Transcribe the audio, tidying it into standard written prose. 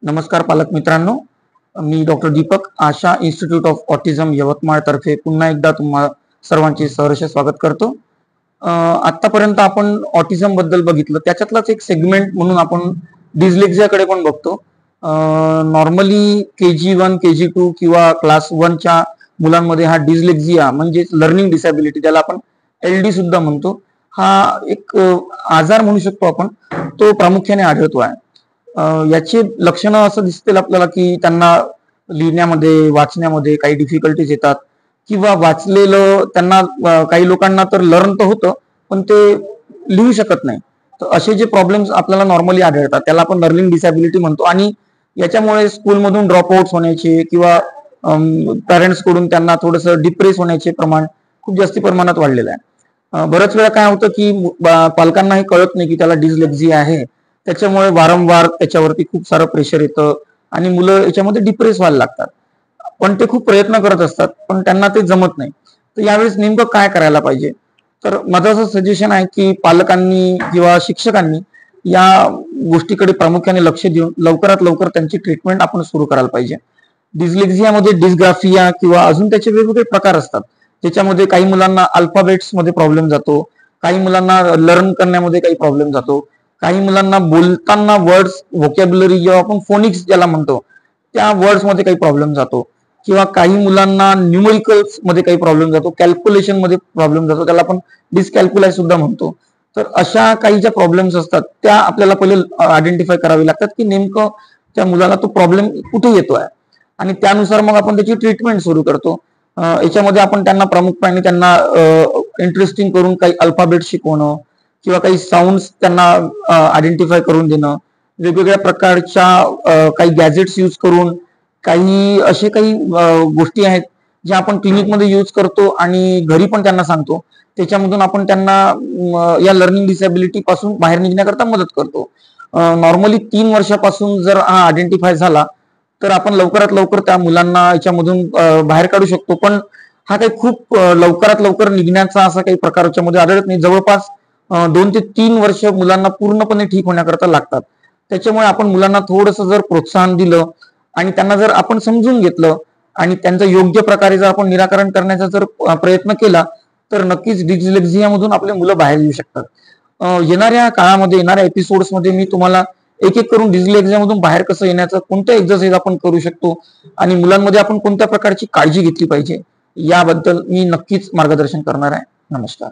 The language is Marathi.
नमस्कार पालक मित्रांनो, मी doctor Deepak Asha institute of autism Yavatmal तर्फे पुन्हा एकदा तुम्हा सर्वांचे सहर्ष स्वागत करतो. आतापर्यंत आपण ऑटिझम बद्दल बघितलं, त्याच्यातलाच एक सेगमेंट म्हणून आपण डिस्लेक्झियाकडे पण बघतो. नॉर्मली KG1 KG2 किंवा क्लास 1च्या मुलांमध्ये हा डिस्लेक्झिया म्हणजेच लर्निंग डिसॅबिलिटी, ज्याला आपण LD सुद्धा म्हणतो, हा एक आजार म्हणू शकतो आपण, तो प्रामुख्याने आढळतो आहे. याची लक्षणं असं दिसतील आपल्याला की त्यांना लिहिण्यामध्ये वाचण्यामध्ये काही डिफिकल्टीज येतात किंवा वाचलेलं त्यांना काही लोकांना तर लर्न तर होतं पण ते लिहू शकत नाही. तर असे जे प्रॉब्लेम्स आपल्याला नॉर्मली आढळतात त्याला आपण लर्निंग डिसॅबिलिटी म्हणतो आणि याच्यामुळे स्कूलमधून ड्रॉपआउट्स होण्याचे किंवा पॅरेंट्स कडून त्यांना थोडंसं डिप्रेस होण्याचे प्रमाण खूप जास्ती प्रमाणात वाढलेलं आहे. बऱ्याच वेळा काय होतं की पालकांना हे कळत नाही की त्याला डिस्लेक्झिया आहे, त्याच्यामुळे वारंवार त्याच्यावरती खूप सारं प्रेशर येतं आणि मुलं याच्यामध्ये डिप्रेस व्हायला लागतात. पण ते खूप प्रयत्न करत असतात पण त्यांना ते जमत नाही. तर यावेळेस नेमकं काय करायला पाहिजे? तर माझं असं सजेशन आहे की पालकांनी किंवा शिक्षकांनी या गोष्टीकडे प्रामुख्याने लक्ष देऊन लवकरात लवकर त्यांची ट्रीटमेंट आपण सुरू करायला पाहिजे. डिस्लेक्झियामध्ये डिस्ग्राफिया किंवा अजून त्याचे वेगवेगळे प्रकार असतात, त्याच्यामध्ये काही मुलांना अल्फाबेट्स मध्ये प्रॉब्लेम जातो, काही मुलांना लर्न करण्यामध्ये काही प्रॉब्लेम जातो, काही मुलांना बोलताना वर्ड्स व्होकॅब्युलरी जेव्हा आपण फोनिक्स ज्याला म्हणतो त्या वर्ड्स मध्ये काही प्रॉब्लेम जातो, किंवा काही मुलांना न्यूमरिकल्स मध्ये काही प्रॉब्लेम जातो, कॅल्क्युलेशन मध्ये प्रॉब्लेम जातो, त्याला आपण डिस्कॅल्क्युलाय सुद्धा म्हणतो. तर अशा काही ज्या प्रॉब्लेम्स असतात त्या आपल्याला पहिले आयडेंटिफाय करावे लागतात की नेमकं त्या मुलाला तो प्रॉब्लेम कुठे येतोय आणि त्यानुसार मग आपण त्याची ट्रीटमेंट सुरू करतो. याच्यामध्ये आपण त्यांना प्रामुख्याने त्यांना इंटरेस्टिंग करून काही अल्फाबेट शिकवणं किंवा काही साऊंड्स त्यांना आयडेंटिफाय करून देणं, वेगवेगळ्या प्रकारच्या काही गॅजेट्स यूज करून, काही असे काही गोष्टी आहेत ज्या आपण क्लिनिकमध्ये यूज करतो आणि घरी पण त्यांना सांगतो, त्याच्यामधून आपण त्यांना या लर्निंग डिसॅबिलिटी पासून बाहेर निघण्याकरता मदत करतो. नॉर्मली 3 वर्षापासून जर हा आयडेंटिफाय झाला तर आपण लवकरात लवकर त्या मुलांना याच्यामधून बाहेर काढू शकतो. पण हा काही खूप लवकरात लवकर निघण्याचा असा काही प्रकार याच्यामध्ये आढळत नाही. जवळपास 2 ते 3 वर्ष मुलांना पूर्णपणे ठीक होण्याकरता लागतात. त्याच्यामुळे आपण मुलांना थोडंसं जर प्रोत्साहन दिलं आणि त्यांना जर आपण समजून घेतलं आणि त्यांचं योग्य प्रकारे जर आपण निराकरण करण्याचा जर प्रयत्न केला तर नक्कीच डिस्लेक्झिया मधून आपले मुलं बाहेर येऊ शकतात. येणाऱ्या काळामध्ये येणाऱ्या एपिसोड्स मध्ये मी तुम्हाला एक एक करून डिस्लेक्झिया मधून बाहेर कसं येण्याचं, कोणत्या एक्सरसाइज आपण करू शकतो आणि मुलांमध्ये आपण कोणत्या प्रकारची काळजी घेतली पाहिजे याबद्दल मी नक्कीच मार्गदर्शन करणार आहे. नमस्कार.